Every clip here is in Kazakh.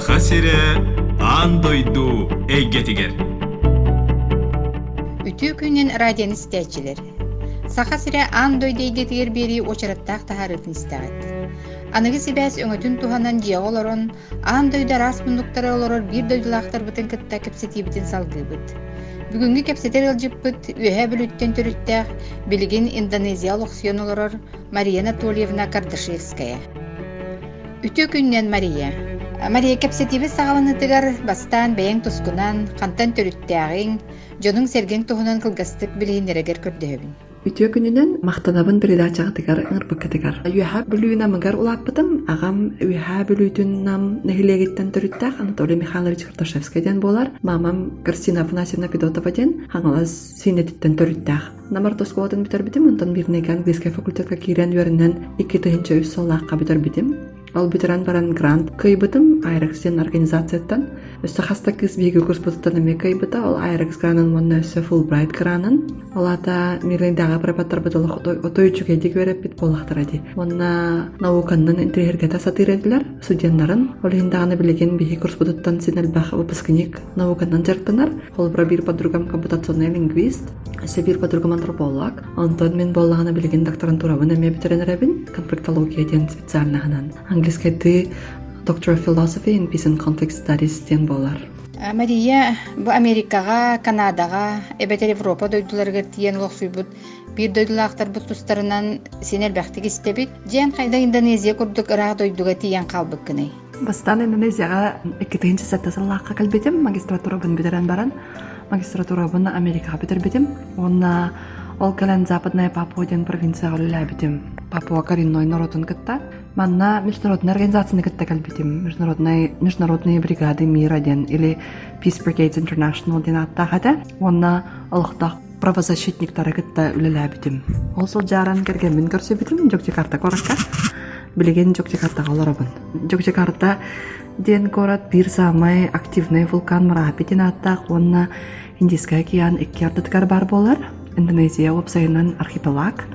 Саха сире андойду эйгетигер. Үтүү күннен радион истәчилер. Саха сире андой дейгетигер бери очараттақ тахарытын истәгәт. Аныгы сибәс өңөтүн туханан жия олорон, андойда рас мундуктары олорор бир дойдулақтар бытын кытта кепсетибитин салгыбыт. Бүгүнгү кепсетер ылжыппыт үһэ бүлүттен төрүттәк билигин Индонезия лохсион олорор Мария Анатольевна Кардашевская. Үтүү күннен Мария кепсетиби сагаланытыгар бастан бәйең тускунан, кантан төрүттәгин, жонун серген тухунан кылгастык билигинерегер көрдөһөбүн. Үтүө күнүнөн мактанабын передачагатыгар ыңырбыккатыгар. Үһэ бүлүүнэ мыгар улааппытым, агам үһэ бүлүүтүн нам нехилегиттен төрүттәк Анатолий Михайлович Карташевскайден болар, мамам Кристина Афанасьевна Федотоваден хаңалас синетиттен төрүттәк. Намар тоскуотын битербитим, онтон бирнеге английский факультетка кирен үөрүнөн 2-3 соллаакка битербитим. Ол битерен баран грант кыйбытым Айрексен организацияттан. Өссө хаста кыз биги курспуттан эме кыйбыта, ол Айрекс гранын монна өссө Фулбрайт гранын. Олата мирлендага препаттар бытылык отойчуге дик береппит болактыради. Монна науканнан интерьергета сатыредилер студенттарын. Ол хиндаганы билеген биги курспуттан синелбах выпускник науканнан жертанар. Ол бра бир подругам компутационный лингвист, өссө бир подругам антрополог. Антон мен боллаганы билеген докторантурабын эме битеренеребин конфликтология ден специальныгынан. Английский Doctor of Philosophy in Peace and Conflict Studies тен болар. Мария бу Америкага, Канадага, эбетер Европа дойдуларга тиен лохсуйбут, бир дойдулактар бут тустарынан сенер бактык истебит, жан кайда Индонезия курдук ырак дойдуга тиен калбык кыны. Бастан Индонезияга 2-нче саттасыллакка калбетим, магистратурабын битерен баран, магистратурабын Америкага битербетим. Онна ол калан Западная Папуа ден провинцияга үләбитим. Папуа коренной народын кытта. Манна международная организация кытта калбитим. Международные бригады мира ден или Peace Brigades International ден аттахата. Онна олохтак правозащитниктары кытта үләбитим. Ол сол жаран кергенмин көрсөбитим Жокжакарта коракка. Билеген Жокжакартага олорабын. Жокжакарта ден город бир самый активный вулкан Марапитин аттак. Онна Индийский океан иккердыткар бар болар. Индонезия опсайынан архипелаг.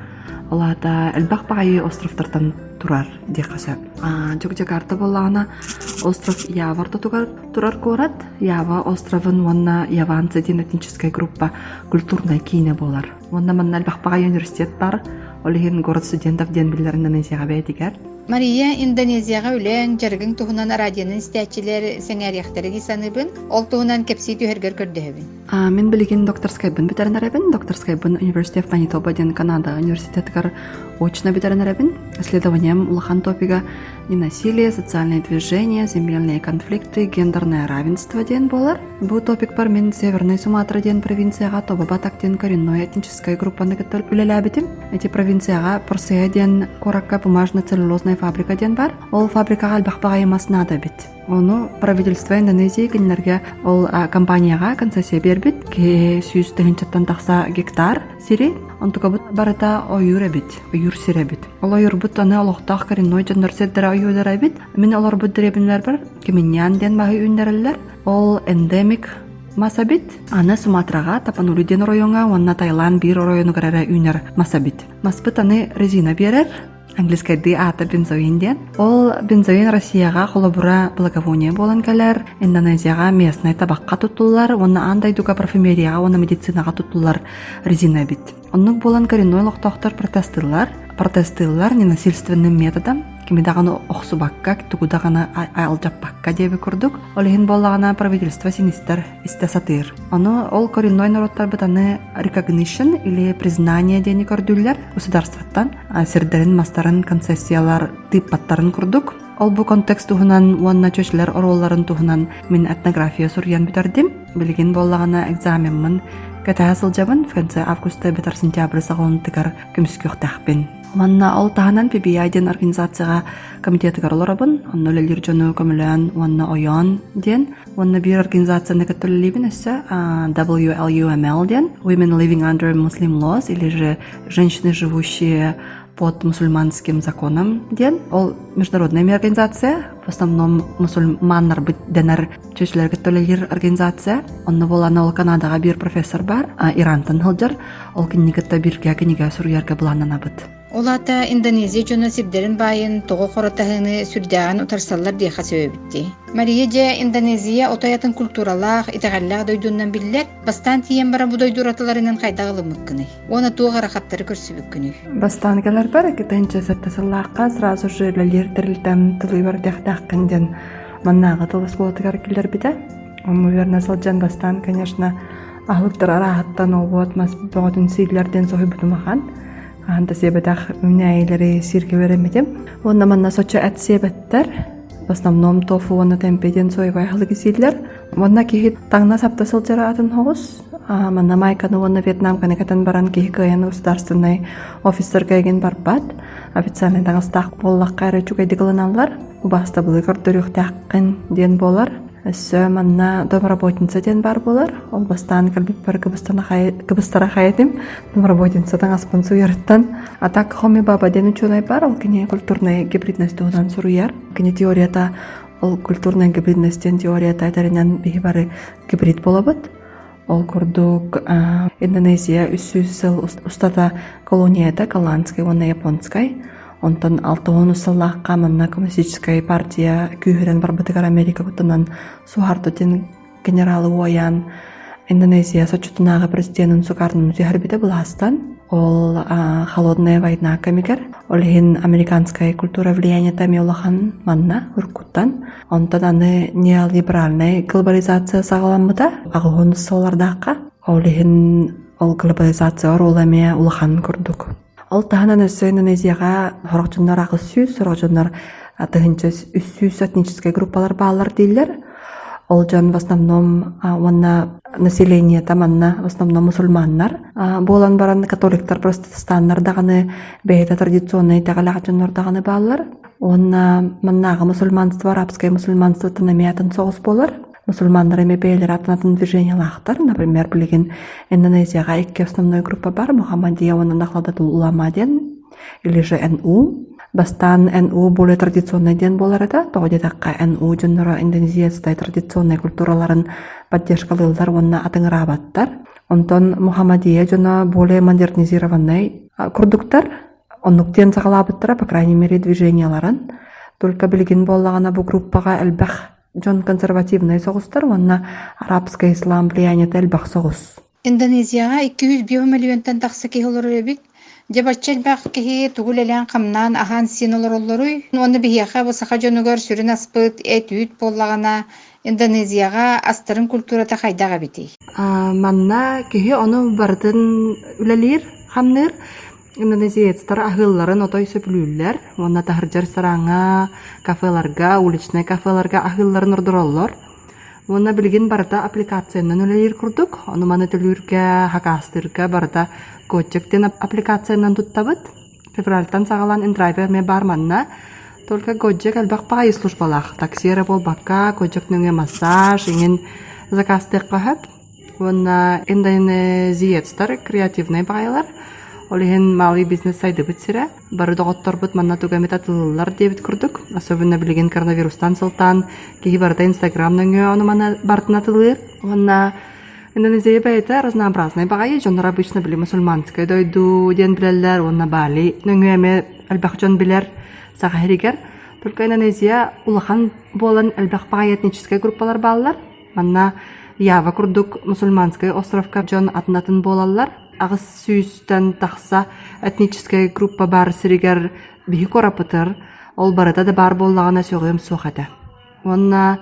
Олата элбак багай островтардан турар декаса. Жокжакарта болана остров Яварда турар город. Ява островын онна Яванцы ден этническая группа культурная кине болар. Онна манна элбак багай университет бар. Олихин город студентов ден билер Индонезияга бәйтигер. Мария Индонезияга үлен жаргын тухунан радионын истәчилер сеңәрияқтары гисаныбын, ол тухунан кепси түйергер көрдөһөбүн. Мен билеген докторскайбын битеренеребин, докторскайбын University of Manitoba ден Канада университеткар очно битеренеребин. Исследованием улахан топига ненасилие, социальные движения, земельные конфликты, гендерное равенство ден болар. Бу топик бар мен Северной Суматра ден провинцияга Тобабатак ден коренной этническая группаны кыттыр үлеләбитим. Эти провинцияга Порсея ден коракка бумажно-целлюлозная фабрика ден бар. Ол фабрикага албак багаймас надо бит. Ону правительство Индонезия кенлерге ол компанияга концессия бербит. Ке 100 такса гектар сири. Онтукабыт барыта ойюр бит. Ойюр сире бит. Ол ойюр бут аны олохтак коренной жандар седдер ойюр бит. Мен олар бут деребинлер бар. Кеменян ден багы үндерелер. Ол эндемик масабит. Аны Суматрага, Тапанули ден районга, онна Таиланд бир району гарара үнер масабит. Маспыт аны резина берер. Английский ди ата бензоин ден. Ол бензоин Россияга холобура благовония болан калар. Индонезияга местный табакка туттулар. Онна андай дуга парфюмерияга, онна медицинага туттулар резина бит. Оннук болан коренной лохтоктор протестылар ненасильственным методом. Кимидаганы охсубакка, тугудаганы айлжаппакка деби курдук. Олихин боллагана правительство синистер истесатыр. Ол коренной народтар бытаны recognition или признание дени көрдүллер государстваттан. Сирдерин мастарын концессиялар типпаттарын курдук. Ол бу контекст тухунан уанна чөчлер оролларын тухунан мен этнография сурьян битердим. Билген боллагана экзаменмын катасыл жабын в конце августа битар сентябрь сагон тикар кемскөхтахпин. Манна ол таханан PBI ден организацияга комитетыгар олорабын. Онна лелер жону көмөлөн уанна ойон ден. Уанна бир организацияны каттөллибин эссе WLUML ден Women Living Under Muslim Laws или же женщины, живущие под мусульманским законом ден. Ол международная организация, в основном мусульманнар бит денер чөчләргә төлелер организация. Онны боланы ол Канадага бир профессор бар, Ирантан хылжыр. Ол кинигетте биргә кинигә сурьярга буланына бит. Олата Индонезия жона сибдерин байын тоғы қоратағыны сүрдәғін утарсаллар дейқа сөйбітті. Мария же Индонезия отаятын культуралақ, итағаллақ дойдуынан білілер, бастан тиен бара бұ дойдуратыларынан қайдағылы мүккіні. Оны туға рақаттары көрсі бүккіні. Бастан келер бар, кетенче саттасыллаққа сразу же лалер тірілдім тылы бар дәқтаққынден маннағы тылыс болатығар келер біді. Верно, салджан бастан, конечно, ахлыктар арахаттан обуат мас бөгөтүн сийлерден сохи бутумахан. Анда себедах үнәйлери сирге беремедем. Онда манна сочо әт себеттер. В основном тофу оны темпеден сойбай халыгы сийлер. Онда кихи таңна сапта сылжара атын хоғыз. Манна майканы оны Вьетнам канекатан баран кихи каян государственный офистер кайген барбат. Официальный таңыстақ боллақ қайры чугайды кылыналар. Убаста бұлы көрдөрүк таққын ден болар. Өссө манна домработница ден бар болар. Ол бастан калбип бар кыбыстара хаятым. Домработницадан аспын суярыттан. А так хоми баба ден учунай бар. Ол кене культурная гибридность туғынан суруяр. Кене теорията ол культурная гибридностьтен теорията айтарынан бихи бары гибрид болабыт. Ол курдук Индонезия үссүз сыл устата колонията голландскай, оны японскай. Онтан 6 сыллаққа манна коммунистическая партия күйірен барбытыгар Америка күтінен суғартытын генералы оян Индонезия сочетунағы президентін суғарнын үзіғарбеті бұластан. Ол холодная война камигер. Олхин американская культура влияния тами олахан манна үркуттан. Онтан аны неолиберальная глобализация сағаламыда ағығын солардаққа. Олхин ол глобализация ороламе олахан күрдік. Ол тағынан өссі Индонезияға хорақчындар ағы сүйіз, хорақчындар тығынчы үссіз этнический группалар бағалар дейлер. Ол жан в основном население таманна в основном мусульманнар. Болан баран католиктар протестанттар дағаны бейді традиционный тағалағачындар дағаны бағалар. Онна маннағы мусульманство, арабское мусульманство тынамиятын соғыс болар. Мусульмандар эме бейлер атынатын движение лахтар. Например, билеген Индонезияға 2 основной группа бар. Мухаммадия, оны нахладатул улама ден, или же НУ. Бастан НУ более традиционный ден болар это. Тоғыде таққа НУ жоннора индонезиястай традиционный культураларын поддержкалылдар, онна атыңырабаттар. Онтон Мухаммадия жона более модернизированный курдуктар. Оннуктен сағалабыттара, по крайней мере, движенияларын. Только билеген боллағана бу группаға әлбәқ жон консервативный соғыстар, онна арабская ислам влияние әлбәқ соғыс. Индонезияға 200 миллионтан тақсы кей олар өбік. Жабаччал бақ кей туғылелен қамнан ахан сен олар оларуй. Оны бігеға бұсақа жонығыр сүрін аспыт, әт үйт боллағана Индонезияға астырын культурата қайдаға бітей. Манна кей оны бардың үлелер, қамныр. Индонезиецтар ахылларын отой сөплүүлер. Онна тахыржар сараңа, кафеларга, уличный кафеларга ахылларын ордуроллор. Онна билген барда аппликациянан үлелер курдук. Оны маны төлүрге, хакастырга барда Gojek-тен аппликациянан туттабыт. Февральтан сағалан индрайвер ме бар манна. Только Gojek әлбақ пағай службалақ. Таксиера бол баққа, Gojek-нөңе массаж, еңін закастық қағып. Онна индонезиецтар креативный бағайлар. Олиген малый бизнес сайды бітсірі. Бары доғыттар бұт манна тугамет атылылар дебіт күрдік. Особенно білген коронавирустан сылтан. Кейі барда инстаграмның оны мана бартын атылыр. Онна Индонезия бәйті разнообразный бағайы. Жондар обычно білі мусульманскай дойду ден білелер. Онна Бали нөңеме әлбәқ жон білер сағахеригер. Только Индонезия улахан болан әлбәқ бағай этническай группалар балылар. Манна Ява күрдік мусульманскай островка жон атынатын болалар. Ағыз сүйістен тақса этническая группа бар сиригер бихи корапытыр. Ол барыда да бар боллағына сөғым соқады. Онна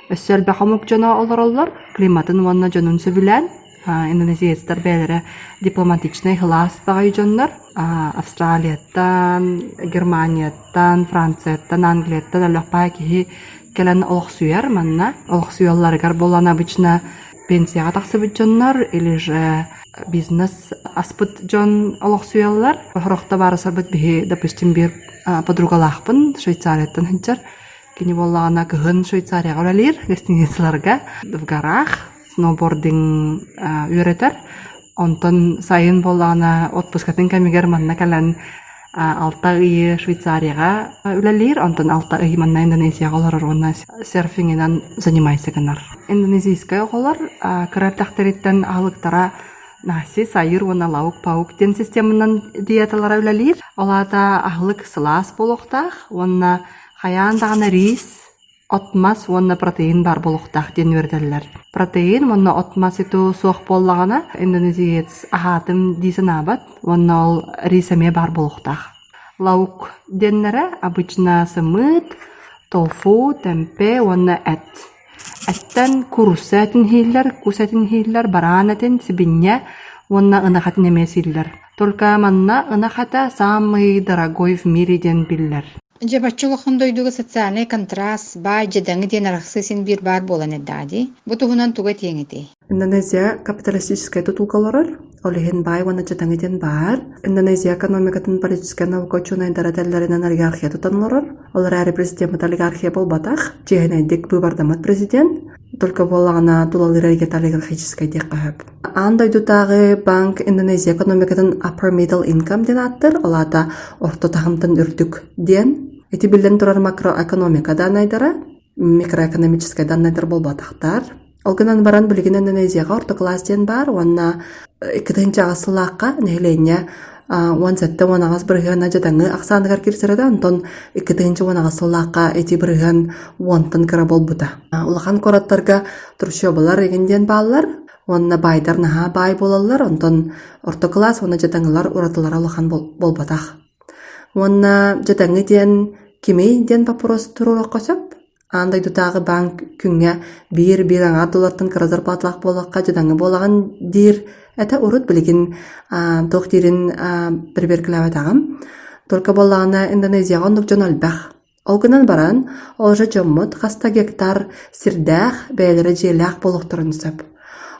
өссел бақамук жона олар. Климатын онна жонын сөбілен. Индонезиецтар бәлері дипломатичный хылас бағай жонлар. Австралияттан, Германияттан, Францияттан, Англияттан әліқпай кейі келен олық сүйер манна. Олық сүйелларығар болан обычна пенсияға тақсы бүт жонлар, или же бизнес аспыт жон олық сүйеллар. Хорықта барысар бүт бігі, допустим, бір подругалақпын Швейцарияттан хынчар. Кені болағына күхін Швейцарияға өлелер, гостиницаларға, в горах, сноубординг үйретер. Онтон сайын болағына отпускатын кәмегер манна кәлін 6 үй Швейцарияға өлелер. Онтон 6 үй манна Индонезияға олар орғына серфингінен занимайсы кінар. Индонезийскай оғылар кірар тақтареттен ағылықтара Наси сайыр уонна лаук паук ден системанан диеталара үлэлиир. Олата ахлык сылаас болохтаах, уонна хаяан дагана рис, отмас уонна протеин бар болохтаах ден үрдэллэр. Протеин уонна отмас иту суох боллагана индонезиец ахатым дисанабат, уонна ол рисаме бар болохтаах. Лаук деннере обычно сымыт, тофу, темпе, уонна эт. Эттен курусатын хиллер, кусатын хиллер, баранатын, сибинья, уонна ынахатын эмесиллер. Только манна ынахата самый дорогой в мире ден биллер. Жабаччылыхын дойдуга социальный контраст бай жадаңы ден арахсысын бир бар болан эддади. Бу тугунан туга теңити. Индонезия капиталистическая тутулкаларар, олихин бай вана жадаңы ден бар. Индонезия экономикатын политическая наука учуна идарателлеринен олигархия тутанларар. Олар әрі президент олигархия болбатах, чехенайдик бубардамат президент. Только болағына тулалырайгет олигархическая дек қағып. Андайдутағы банк Индонезия экономикатын upper middle income ден аттыр, олата орто тағымтын үрдік ден. Эти билден турар макроэкономика данайдара, микроэкономическая данайдар болбатақтар. Олгынан баран білген Индонезияға орто класс ден бар, онна икітінші ағасылаққа нәйлене уансетті уанағас бірген ажадаңы ақсанығар керсіреді, антон икітінші уанағасылаққа эти бірген уантын кіра болбыда. Улахан кораттарға тұршобалар егенден балылар, онна байдар наға бай болалар, антон орто класс уана жадаңылар уратылар улахан болбатақ. Онна жадаңы ден кемей ден папурос тұрурақ қосып, андай дутағы банк күнге бір аңар доллартын кіра зарплатлақ болаққа жадаңы болаған дир әті урут білген тоқтирин бір-бір ағым. Только болағына Индонезияға ондық жон өлбәқ. Олгынан баран, олжа жоммыт қаста гектар сирдәқ бәйлері желәқ болуқтырын сөп.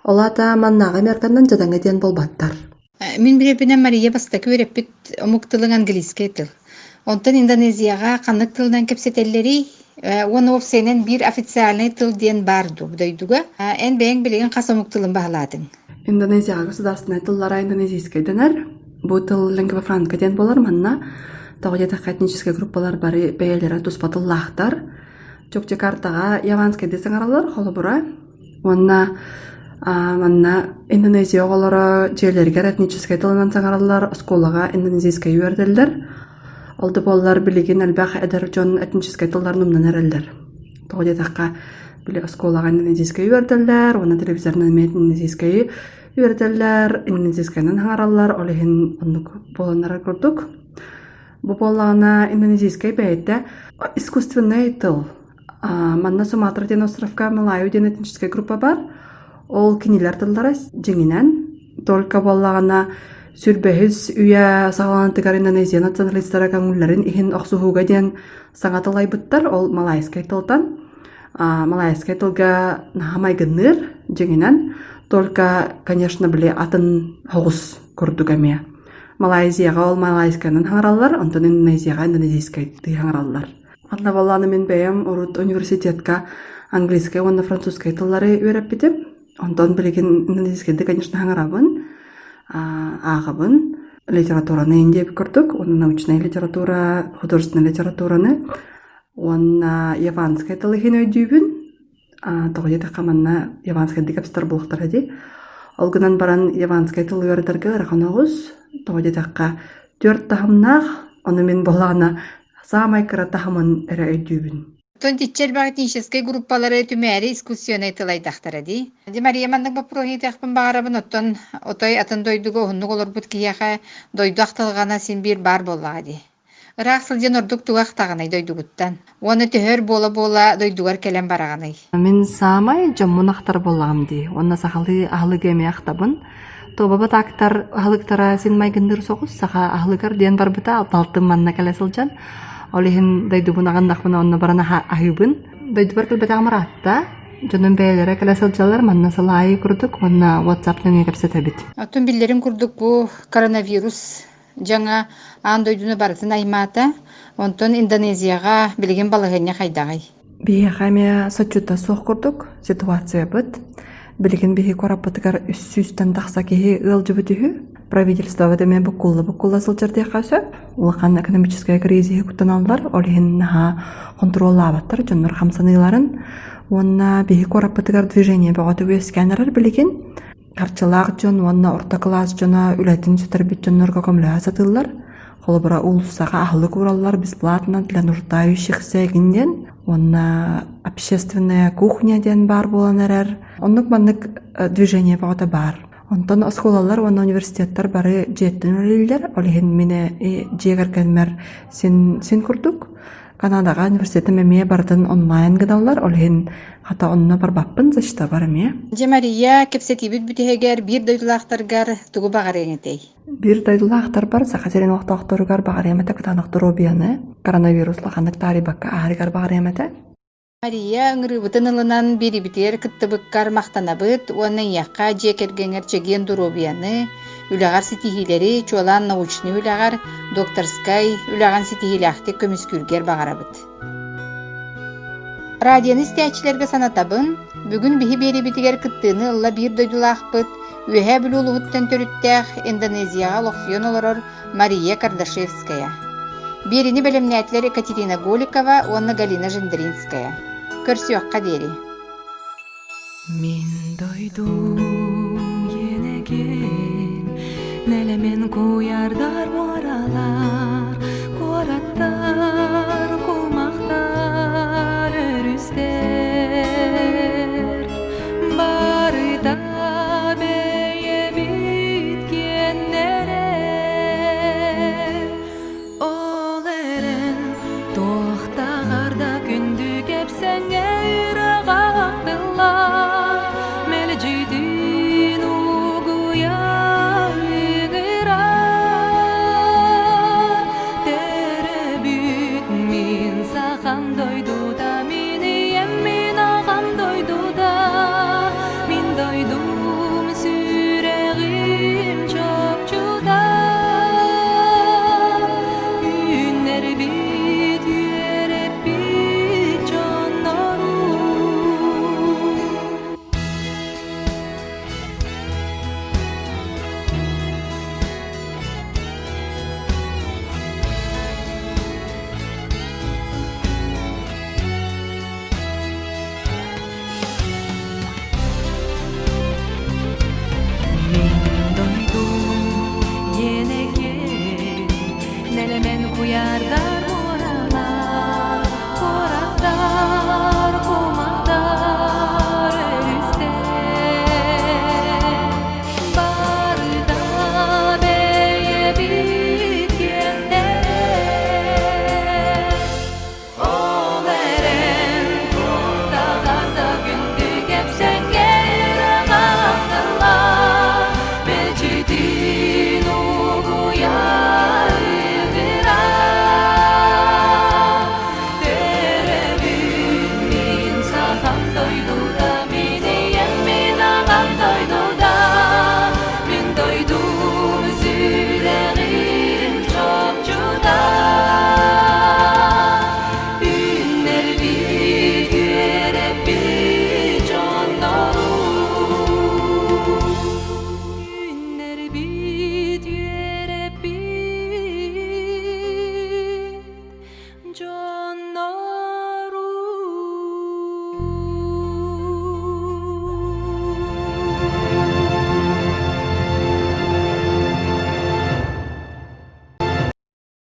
Олата маннаға меркандан жадаңы ден болбаттар. Мен бірепінен Мария бастакы өреппіт омуктылың английский тыл. Онтан Индонезияға қанық тылдан кепсетелleri оны офсенен бір официальный тыл ден барду дойдуга. Эн бәйін білеген қасамук тылын бағаладың. Индонезияға государственный тыллара индонезийский денер. Бу тыл лингва франка ден болар манна. Тоғыдетақ этнический группалар бары бәйелері туспатыллақтар. Чокчекартаға яванский десен аралар, холы бұра. Манна Индонезия оғалары жерлерге этнический тылынан саңаралар, осколаға индонезийский үйерделдер. Олды болар білеген әлбәқ әдір жон этнический тылдар нумнан әрелдер. Тоғыдетаққа біле осколаға индонезийский үйерделдер, оны телевизорынан индонезийский үйерделдер, индонезийскайнан саңаралар, олығын ондық боланлары көрдік. Бұл болағына индонезийский бәйетті искусственный тыл. Манна Суматра ден островка Малайю ден этнический группа бар. Ол кинилер тылдары жеңінен. Только болағына сүрбәхіз үйе сағаланытығар Индонезия националистары кәңілерін ихин оқсуғуға ден саңатылай бұттар. Ол малайскай тылтан. Малайскай тылға нахамай гынныр жеңінен. Только, конечно, біле атын хоғыз көрдігіме. Малайзияға ол малайскайнын хаңаралар, онтан Индонезияға индонезийскай хаңаралар. Анда боланы мен бәйім урут университетка английскай, онда французскай тыллары өріп бітіп. Онтан білеген индонезийскайды, конечно, хаңарабын, ағабын. Литератураны ендеп көрдік, оны научная литература, художественная литератураны. Оны яванскай тылыхин өйдүйбін. Тоғыдеті қаманна яванскайды кәпстар болуқтар әді. Олғынан баран яванскай тылы өрдерге рақын оғыз. Тоғыдетаққа 4 тахымнақ, оны мен болағына самай кіра тахымын әрі өйдүйбін. Тон тичер багатической группалары түмәри искусионный тылайдақтар әді. Мария мандық бапрони тәқпін бағарабын оттон отой атын дойдуға ұнық олар бұд кияға дойдуақ тылғана сен бір бар бола әді. Ырақ сылден ордук туғақ тағынай дойдуғыттан. Оны төхөр бола дойдуғар кәлем барағанай. Мен самай жаммын ақтар болағым дей. Оны сақалы ағылы кеме ақтабын. Тобабат ақтар ағылықтара сен майгындыр соғыз. Сақа ағылығар ден бар бұта алталтым манна кәлесілжан. Олығын дойдуғын ағандақпын оны барана ағыбын. Дойдубар кілбет ағмаратта. Жонын бәйлері кәлесілжалар манна салайы күрдік. Оны WhatsApp-нын екіпсет әбіт. Атын білдерін күрдік бұл коронавирус жаңа андойдуны барытын аймата, онтон Индонезияға білген балығыне қайдағай. Бейі қаме сочута соқ күрдік, ситуация бұд. Білген бейі қораппатығар үс-сүстен тақса кейі ғылжы бұтығы. Правительство өдеме бұққулы сылжырде қасып. Улақан экономическая кризия күттен алдар, олығын наға контролла абаттар, жонлар қамсаныларын. Онна бейі қораппатығар движение бұғаты өскәнерар білген. Harçılaaq jon, wanna orta klass jona ületin süterbit jonnorga kömlöä satyllar. Holbura улусаға ahlı kurallar бесплатно для нуждающихся ginden. Wanna общественная кухня ден бар болан эрер. Оннук маннык движение багыта бар. Онтон осколалар, wanna университеттер бары жеттен өлелер. Олеген мене жегеркенмер син курдук. Канадага университетте мемие бардын онлайн гыдаллар. Олеген хата онна бар баппын зашта бар ме. Мария кепсетибит бүтегер бир дойдулактаргар тугу багареңетей. Бир дайдылаахтар бар, сахасерин оқтоқторугар бағаремете кытаноқтору коронавируслаханнык тарибакка ааригар бағаремете. Мария ыңырыбытын ылынан бирибитер кыттыбыккар мактанабыт, уоннан яққа жекергеңер чеген дуробияны, үлағар ситихилери, чуалан научный үлағар, докторскай үлаған ситихилахты көміскүргер бағарабыт. Радионы стячилерге санатабын, бүгін биһи бирибитигер кыттыны ылла бир дойдулаахпыт, үһэ бүлүүлүгүттен төрүттэх Индонезияга лохсион олорор Мария Кардашевская. Берини белемнәтлер Екатерина Голикова, уонна Галина Жендринская. Көрсөкка дери. Мин дойдум енеген, нелемен куярдар баралар, куараттар, кумактар, өрүстер, барыда бейе биткеннере, ол эрен тоқтағарда күнді кепсеңе үрағақтылар, мелі жүйдін угуя игырар, тере бүт мин сахан дойдуда, мини еммин ағам дойдуда, мин дойдум сүрегим чокчуда, үннер бит үйереп бит жоннору. Min doydum yenegen, nelemen kuyardar